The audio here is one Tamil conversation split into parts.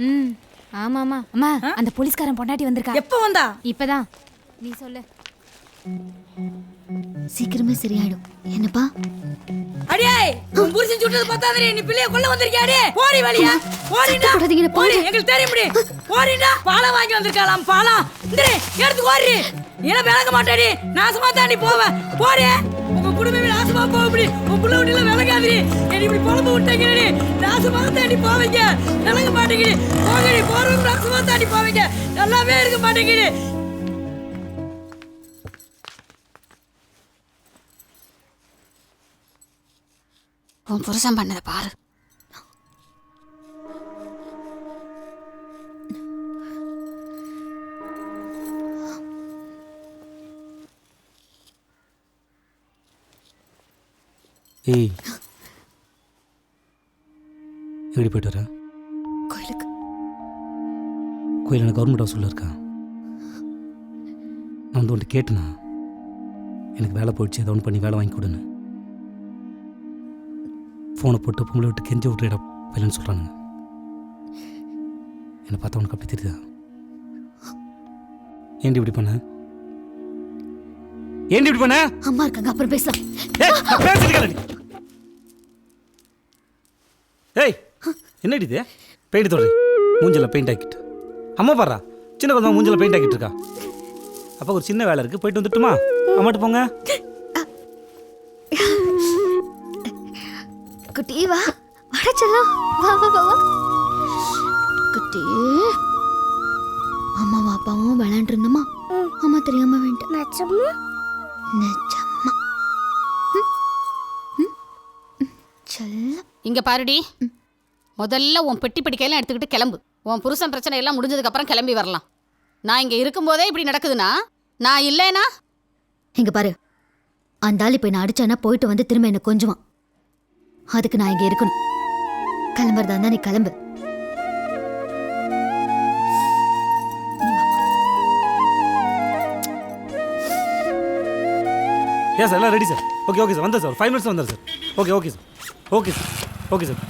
ம் ஆமாமா அம்மா அந்த போலீஸ்காரன் பொண்டாட்டி வந்திருக்கா. எப்போ வந்தா? இப்பதான். நீ சொல்லு. சீக்கிரமே சரியாயிடும். என்னப்பா? அடியே உன் புருஷன் சுட்டது பத்தாதே, நீ பிள்ளைய கொல்ல வந்திருக்கியா? அடே போடி வெளிய. போடிடா. போடி, எங்களுக்கு தெரியும் முடி. போடிடா. பாலம் வாங்கி வந்திருக்கலாம். பாலம் இந்தே எடுத்து ஓடி. நீ விலக மாட்டேடி. நாசமா தாண்டி போவ. போடி. உங்க குடும்பமே நாசமா போகுடி. உன் புள்ள வீட்ல விலகாதீ. நீ இப்படி பொளப்பு விட்டீங்கடி. நாசமா தாண்டி போவீங்க. விலக மாட்டீங்கடி. போங்கடி. போறவங்க நாசமா தாண்டி போவீங்க. நல்லாவே இருக்க மாட்டீங்கடி. உன் புருஷன் பண்ணதை பாரு. ஏய் எப்படி போயிட்டு வர? கோயிலுக்கு. கோயில் எனக்கு கவர்மெண்ட் ஹவுஸ் உள்ள இருக்கா? நான் வந்து ஒன்று கேட்டேனா, எனக்கு வேலை போயிடுச்சு, ஏதோ ஒன்று பண்ணி வேலை வாங்கி கொடுன்னு. ஃபோனை போட்டு பொம்பளை விட்டு கெஞ்சி விட்டுறா பையன்னு சொல்கிறானுங்க. என்னை பார்த்தா உனக்கு அப்படி தெரியுதா? ஏன்டி இப்படி பண்ண? ஏன்டி இப்படி பண்ண? அம்மா இருக்காங்க, அப்புறம் பேசலாம். ஏய் என்னடி இது? பெயிண்ட் தொடரி மூஞ்சில் பெயிண்ட் ஆக்கிட்டு அம்மா பாடுறா, சின்ன குழந்தை மூஞ்சில் பெயிண்ட் ஆக்கிட்டு இருக்கா. அப்போ ஒரு சின்ன வேலை இருக்குது, போயிட்டு வந்துட்டுமா? அம்மாட்டு போங்க. குட்டி வா, அடைச்சலாம். வா வா வா வா குட்டி. அம்மாவும் அப்பாவும் விளையாண்டு இருந்தோமா, அம்மா தெரியாம வேண்டாம். நச்சம்மா நச்சம்மா. செல்லம் இங்க பாருடி, முதல்ல உன் பெட்டி படிக்கையெல்லாம் எடுத்துக்கிட்டு கிளம்பு. உன் புருஷன் பிரச்சனை எல்லாம் முடிஞ்சதுக்கு அப்புறம் கிளம்பி வரலாம். நான் இங்க இருக்கும்போதே இப்படி நடக்குதுன்னா நான் இல்லைனா? இங்க பாரு, அந்த ஆள் இப்ப நான் அடிச்சானா போயிட்டு வந்து திரும்ப என்ன கொஞ்சுவான். அதுக்கு நான் இங்க இருக்கணும். கிளம்புறதா இருந்தா நீ கிளம்பு. சார் எல்லாம் ready sir. Okay okay sir, வந்தேன் சார், 5 மினிட்ஸ் வந்தேன் sir. Okay okay sir. Okay sir. Okay sir.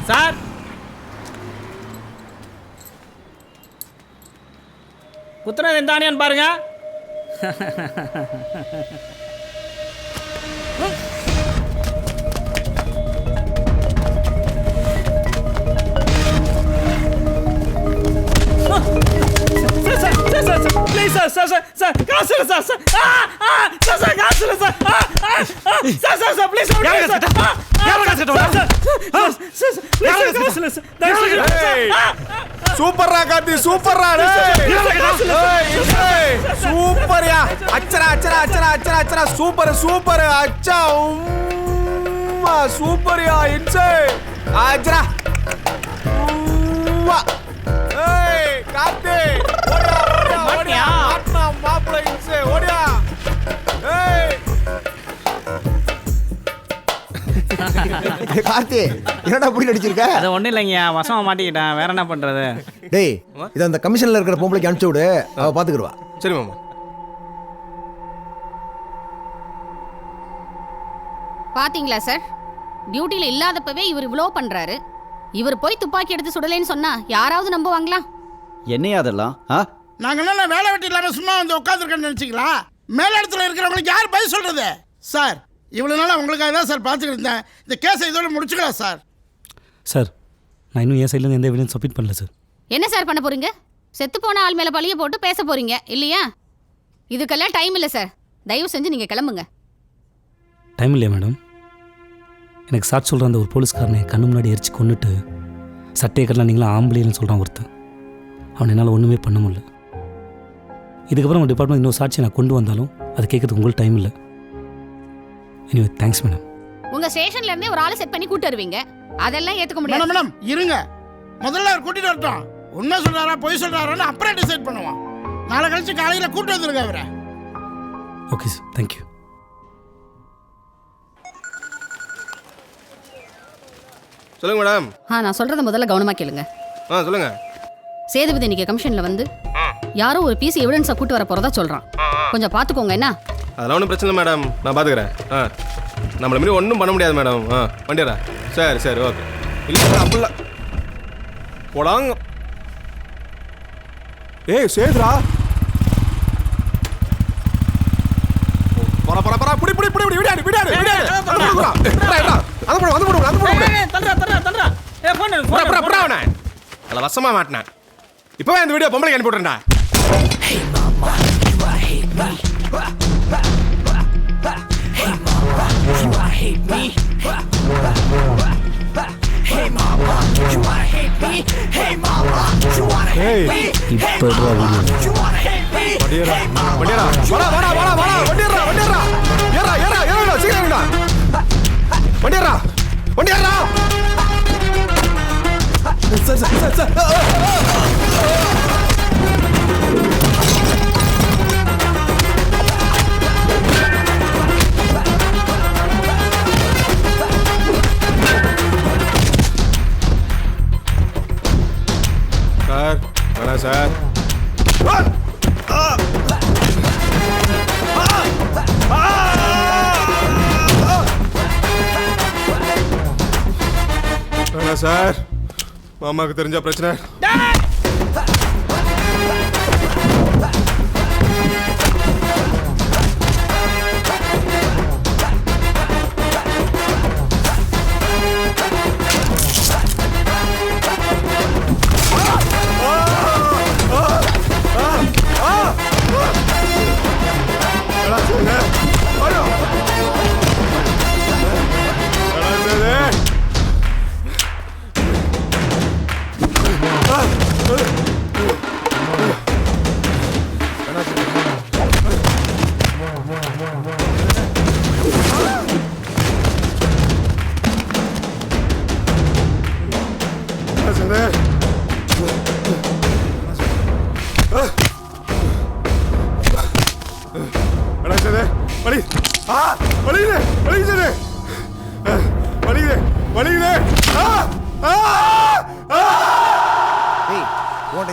Sir குத்துனது தானியான்னு பாருங்க. Please sir sir sir sir காசு இல்லை சார் சார் சார் சார் காசு இல்லை sir sir sir sir please சூப்பர்ரா கார்த்தி, சூப்பர்ரா. சூப்பர்யா. அச்சரா அச்சரா அச்சரா அச்சரா அச்சரா சூப்பர் சூப்பர். அச்சா உம்மா சூப்பர்யா. இன்சே அச்சரா உம்மா. ஏய் கார்த்தி ஓடியா ஓடியா ஓடியா. ஆட்னா மாப்ள இன்சே ஓடியா. ஏய் கார்த்தி என்னடா போய் நடிச்சிருக்க? அது ஒன்றும் இல்லைங்க, வசமா மாட்டிக்கிட்டேன், வேற என்ன பண்ணுறது? டேய் இதை அந்த கமிஷனில் இருக்கிற பொம்பளைக்கு அனுப்பிச்சு விடு, அவள் பார்த்துக்கிடுவா. சரி மாமா. பாத்தீங்களா சார், டியூட்டியில் இல்லாதப்பவே இவர் இவ்வளோ பண்றாரு. இவர் போய் துப்பாக்கி எடுத்து சுடலைன்னு சொன்னா யாராவது நம்புவாங்களா? என்னையா அதெல்லாம்? நாங்க என்ன வேலை வெட்டி இல்லாம சும்மா வந்து உட்காந்துருக்கேன்னு நினைச்சிங்களா? மேல் இடத்துல இருக்கிறவங்களுக்கு யார் பதில் சொல்றது? சார் இவ்வளோ நாளாக உங்களுக்காக தான் சார் பார்த்துக்கிட்டு இருந்தேன். இந்த கேஸை இதோட முடிச்சுக்கலாம் சார். சார் நான் இன்னும் என் சைட்லேருந்து எந்த எவிடன்ஸ் சப்மிட் பண்ணல சார். என்ன சார் பண்ண போறீங்க? செத்து போன ஆள் மேல பழிய போட்டு பேச போறீங்க இல்லையா? இதுக்கெல்லாம் டைம் இல்லை சார். தயவு செஞ்சு நீங்க கிளம்புங்க. டைம் இல்லையா மேடம்? எனக்கு சாட்சி சொல்கிற அந்த ஒரு போலீஸ்காரனை கண்ணு முன்னாடி எரிச்சு கொண்டுட்டு சட்டையை கட்டலாம் நீங்களாம் ஆம்பளைன்னு சொல்கிறான் ஒருத்தன். அவனை என்னால் ஒன்றுமே பண்ண முடியல. இதுக்கப்புறம் உங்கள் டிபார்ட்மெண்ட் இன்னொரு சாட்சியை நான் கொண்டு வந்தாலும் அது கேட்கறதுக்கு உங்களுக்கு டைம் இல்லை. Anyway thanks madam. உங்க ஸ்டேஷன்ல இருந்தே ஒரு ஆளை செட் பண்ணி கூட்டி வருவீங்க, அதெல்லாம் ஏத்துக்க முடியாது. மேடம் இருங்க, முதல்ல அவர் கூட்டிட்டு வரட்டும். உண்மை சொல்றாரா பொய் சொல்றாரான்னு அப்புறம் டிசைட் பண்ணுவோம். நாளை கழிச்சு காலையில கூட்டு வந்துருங்க அவரை. Okay sir, thank you. சொல்லுங்க மேடம். நான் சொல்றத முதல்ல கவனமா கேளுங்க. சொல்லுங்க. சேதுபதி இன்னைக்கு கமிஷன்ல வந்து யாரோ ஒரு பீஸ் எவிடன்ஸை கூட்டு வர போறதா சொல்றான். கொஞ்சம் பாத்துக்கோங்க என்ன. அதெல்லாம் ஒன்றும் பிரச்சனை இல்லை மேடம், நான் பார்த்துக்கிறேன். நம்மள மாரி ஒன்றும் பண்ண முடியாது மேடம். வண்டியரா சரி ஓகே. இல்லை அப்படில போடாங்க. ஏய் சேதுரா, பரா புடி விடாடு அதில் வசமா மாட்டினேன். இப்போவே அந்த வீடியோ பொம்பளைக்கு அனுப்பி விட்றேன்டா. சார் சார், மாமாவுக்கு தெரிஞ்ச பிரச்சனை.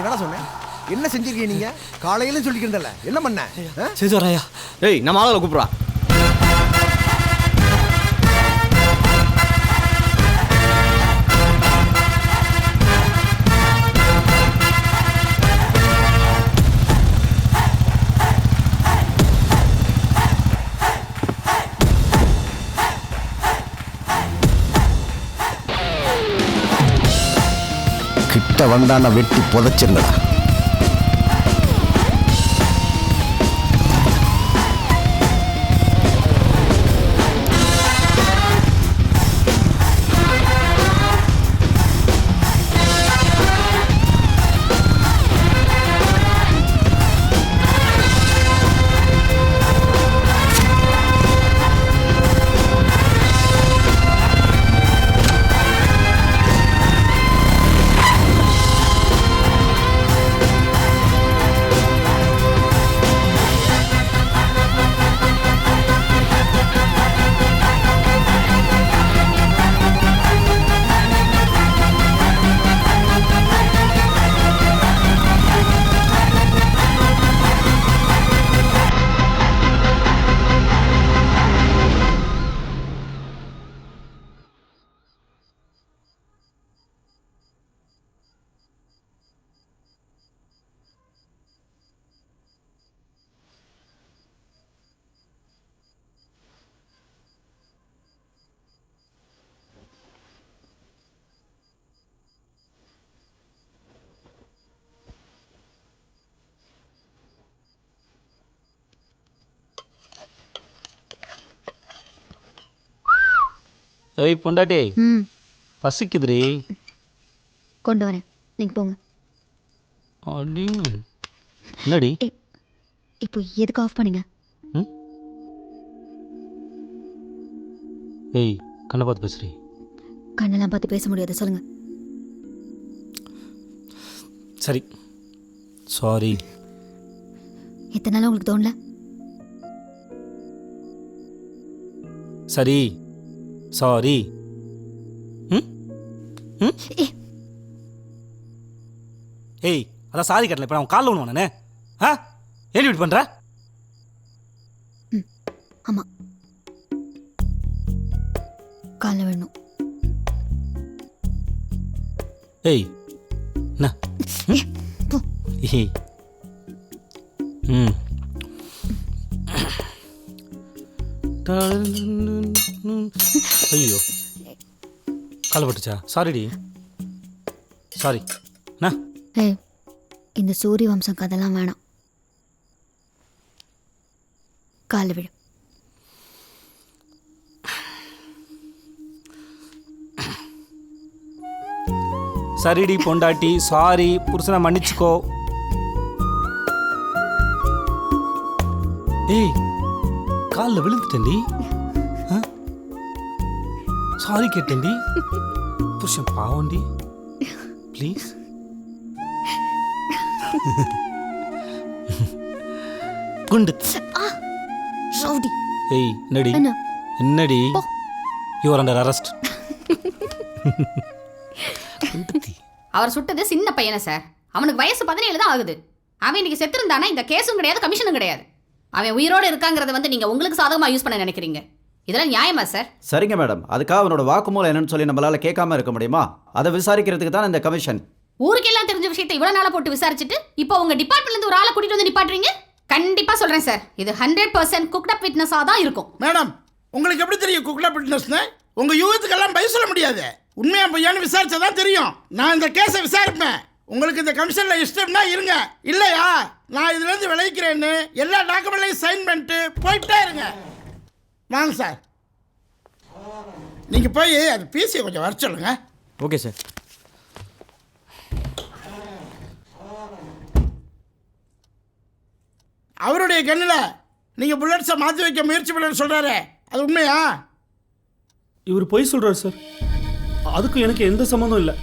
என்னடா சொன்னேன்? என்ன செஞ்சிருக்கீங்க நீங்க? காலையில சொல்லிக்கிறதல்ல, என்ன பண்ண? சேதுராயா, ஏய் நம்ம ஆளுகளை கூப்பிடுறா. கிட்ட வந்தான வெட்டி புதைச்சிருந்தடா. ஏய் பொண்டாட்டி, ம் பசிக்குதுடி. கொண்டு வரேன், நீங்கள் போங்க. அடி என்னடி இப்போ எதுக்கு ஆஃப் பண்ணீங்க? ஏய் கண்ணை பார்த்து பேசுறீ. கண்ணெல்லாம் பார்த்து பேச முடியாது, சொல்லுங்க. சரி சாரி. இத்தனை நாள் உங்களுக்கு தோணல? சரி சாரி. ஏய் அதான் சாரி கட்டல, இப்போ நான் காலில் ஒன்று வானே. ஆ ஏன் இப்படி பண்ணுற? ஆமா, காலைல வேணும். ஏய் என்ன? போ. ஏய் ம் ஐயோ காலை பட்டுச்சா? சாரிடி, சாரி. என்ன? ஏய், இந்த சூரிய வம்சம் கதெல்லாம் வேணாம். காலை விடு. சரிடி பொண்டாட்டி, சாரி. புருஷனை மன்னிச்சுக்கோ. ஏய் காலில் விழுந்துட்டேன்டி. சாரி கேட்டேன்டி. புருஷன் பாவண்டி, ப்ளீஸ். குண்டு. ரவுடி. ஏய் என்னடி என்ன? என்னடி? போ. You are under arrest. அவர் சுட்டது சின்ன பையனை சார். அவனுக்கு வயசு 17 தான் ஆகுது. அவன் இன்னைக்கு செத்துருந்தானா இந்த கேஸும் கிடையாது, கமிஷனும் கிடையாது. அவன் உயிரோடு இருக்காங்கிறத வந்து நீங்க உங்களுக்கு சாதகமாக யூஸ் பண்ண நினைக்கிறீங்க. இதெல்லாம் நியாயமா சார்? சரிங்க மேடம், அதுக்காக அவனோட வாக்குமூலம் என்னன்னு சொல்லி நம்மளால கேட்காம இருக்க முடியுமா? அதை விசாரிக்கிறதுக்கு தான் இந்த கமிஷன். ஊருக்கெல்லாம் தெரிஞ்ச விஷயத்தை இவ்வளவு நாளா போட்டு விசாரிச்சுட்டு இப்போ உங்க டிபார்ட்மெண்ட்ல இருந்து ஒரு ஆளை கூட்டிட்டு வந்து நிப்பாட்டுறீங்க. கண்டிப்பா சொல்றேன் சார், இது 100% குக்ட் அப் விட்னஸா தான் இருக்கும். மேடம், உங்களுக்கு எப்படி தெரியும் குக்லா பிட்னஸ்னு? உங்க யூகத்துக்கெல்லாம் பதில் சொல்ல முடியாது. உண்மையா பையான்னு விசாரிச்சாதான் தெரியும். நான் இந்த கேஸை விசாரிப்பேன். உங்களுக்கு இந்த கமிஷன்ல இஷ்டம்னா இருங்க, இல்லையா நான் இதுல இருந்து விளைவிக்கிறேன்னு எல்லா டாக்குமெண்ட்லையும் சைன் பண்ணிட்டு போயிட்டே இருங்க. வாங்க சார், நீங்க போய் அது பிசியை கொஞ்சம் வர சொல்லுங்க. Okay sir. அவருடைய கண்ணில் நீங்க புல்லட்ஸை மாற்றி வைக்க முயற்சி பண்ணு சொல்றாரு, அது உண்மையா? இவர் பொய் சொல்கிறார் சார். அதுக்கும் எனக்கு எந்த சம்மந்தம் இல்லை.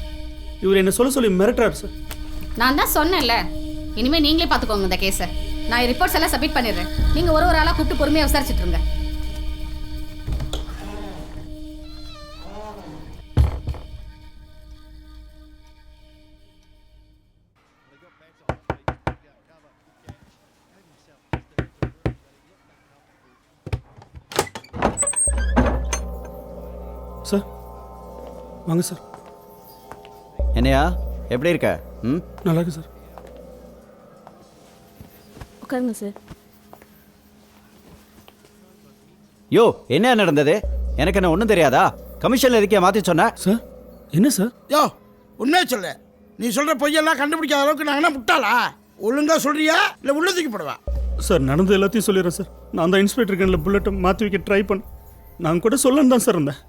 இவர் என்ன சொல்ல சொல்லி மிரட்டுறாரு சார். நான் தான் சொன்னேன்ல, இனிமே நீங்களே பார்த்துக்கோங்க இந்த கேஸை. நான் ரிப்போர்ட்ஸ் எல்லாம் சப்மிட் பண்ணிடுறேன். நீங்க ஒரு ஆளாக கூப்பிட்டு பொறுமையாக விசாரிச்சுட்டு இருங்க. சார் வாங்க சார். என்னையா எப்படி இருக்க? ம், நல்லா இருக்கு சார். உட்காருங்க சார். யோ என்ன நடந்தது? எனக்கு என்ன ஒன்றும் தெரியாதா? கமிஷன்ல இருக்கே மாற்றி சொன்ன. சார் என்ன சார்? யோ உண்மையை சொல்லு. நீ சொல்ற பொய்யெல்லாம் கண்டுபிடிக்காத அளவுக்கு நான் என்ன முட்டாளா? ஒழுங்கா சொல்றியா இல்லை உள்ள தூக்கி போடுவா? சார் நடந்து எல்லாத்தையும் சொல்லிடுறேன் சார். நான் தான் இன்ஸ்பெக்டர் கண்ணில் புல்லட்டை மாற்றி வைக்க ட்ரை பண்ணேன். நான் கூட சொல்லன்னு தான் சார் இருந்தேன்.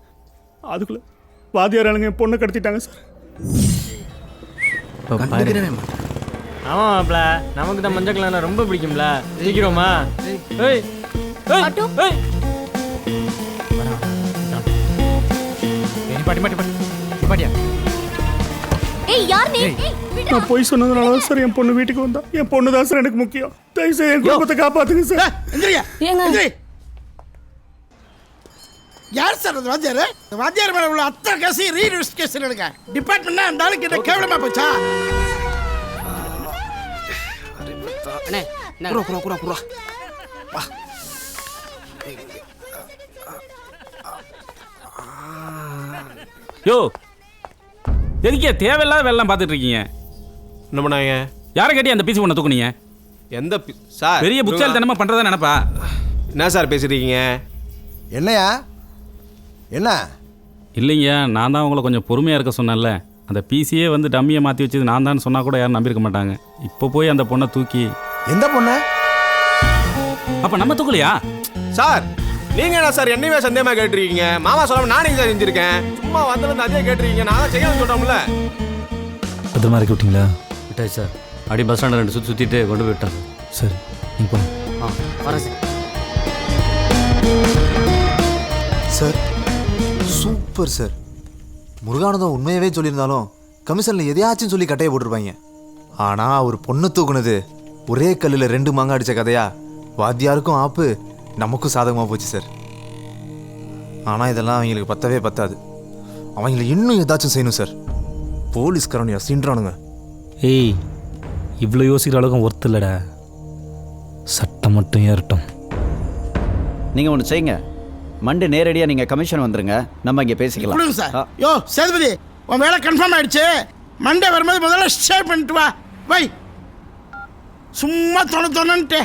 அதுக்குள்ளே வாதியார் ஆளுங்க என் பொண்ணை கடத்திட்டாங்க சார். ஆமாம்ல, நமக்கு தான் மஞ்சள் கலர்னா ரொம்ப பிடிக்கும்ல. சீக்கிரமா. ஏய் ஆட்டோ. பாட்டியா ஏய் யார் நீ? நான் போய் சொன்னதுனால தான் சார் என் பொண்ணு வீட்டுக்கு வந்தா. என் பொண்ணு தான் சார் எனக்கு முக்கியம். தயவுசெய்து என் குடும்பத்தை காப்பாத்துங்க சார். எந்திரியா ஏங்க? எந்திரி. யார் சார் அது வாத்தியார்? வாத்தியார் மேல உள்ள அத்தனை கேஸையும் ரீஇன்வெஸ்டிகேஷன் எடுங்க. டிபார்ட்மெண்ட்னா அந்த ஆளுக்கு என்ன கேவலமா போச்சா? அண்ணே குரா வா. யோ எதுக்கே தேவையில்லாத வேலைலாம் பார்த்துட்டு இருக்கீங்க? என்ன பண்ணாங்க? யாரை கேட்டி அந்த பீசி ஒன்று தூக்குனீங்க? எந்த சார்? பெரிய புத்தாலித்தனமா பண்ணுறதா நினைப்பா? என்ன சார் பேசுறீங்க? என்னையா என்ன? இல்லைங்க, நான் தான் உங்களை கொஞ்சம் பொறுமையாக இருக்க சொன்னேன்ல. அந்த பிசியே வந்து டம்மியை மாற்றி வச்சது நான் தான் சொன்னால் கூட யாரும் நம்பியிருக்க மாட்டாங்க. இப்போ போய் அந்த பொண்ணை தூக்கி. எந்த பொண்ணு? அப்போ நம்ம தூக்கலையா? சார் நீங்க என்ன சார் என்னையே சந்தேகமா கேட்டிருக்கீங்க? மாமா சொல்லாம நானே சார் செஞ்சிருக்கேன். சும்மா வந்து அதே கேட்டிருக்கீங்க. நான் தான் செய்யணும்னு சொல்றோம்ல. பத்திரமா இறக்கி விட்டீங்களா? விட்டாச்சு சார். அடி பஸ் ஸ்டாண்டில் 2 சுற்றிட்டு கொண்டு போய் விட்டாங்க. சரி நீங்கள் போங்க. வரேன் sir. Sir super sir. Muruganandam உண்மையவே சொல்லியிருந்தாலும் கமிஷனில் எதையாச்சும் சொல்லி கட்டையை போட்டிருப்பாங்க. ஆனால் அவர் பொண்ணு தூக்குனது ஒரே கல்லில் 2 மாங்காய் அடித்த கதையா வாத்தியாருக்கும் ஆப்பு, நமக்கும் சாதகமாக போச்சு சார். ஆனால் இதெல்லாம் அவங்களுக்கு பத்தவே பத்தாது. அவங்கள இன்னும் ஏதாச்சும் செய்யணும் சார். போலீஸ்காரன் சீன்றானுங்க. ஏய் இவ்வளோ யோசிக்கிற அளவுக்கு ஒர்த்து இல்லைடா. சட்டம் மட்டும் ஏறட்டும். நீங்கள் ஒன்று செய்யுங்க, மண்டே நேரடியாக நீங்கள் கமிஷன் வந்துருங்க, நம்ம இங்கே பேசிக்கலாம். கொடுங்க சார். யோ சேதுபதி, உன் வேலை கன்ஃபார்ம் ஆயிடுச்சு. மண்டே வரும்போது முதல்ல ஸ்டே பண்ணிட்டு வா. வை, சும்மா தொண தொணன்ட்டு